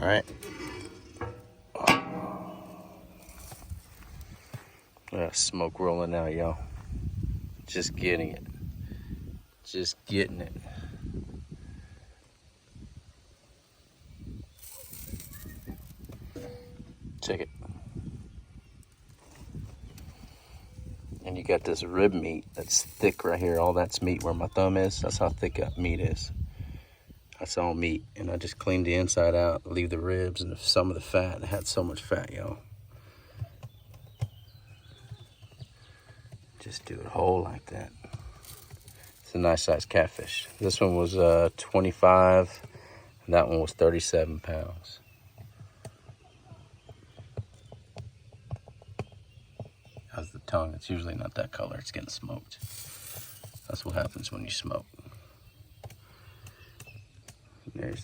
right. Smoke rolling out, y'all. Just getting it. Just getting it. Check it. And you got this rib meat that's thick right here. All that's meat where my thumb is. That's how thick that meat is. That's all meat. And I just cleaned the inside out, leave the ribs and some of the fat. It had so much fat, y'all. Just do it whole like that. It's a nice sized catfish. This one was 25, and that one was 37 pounds. How's the tongue? It's usually not that color. It's getting smoked. That's what happens when you smoke. There's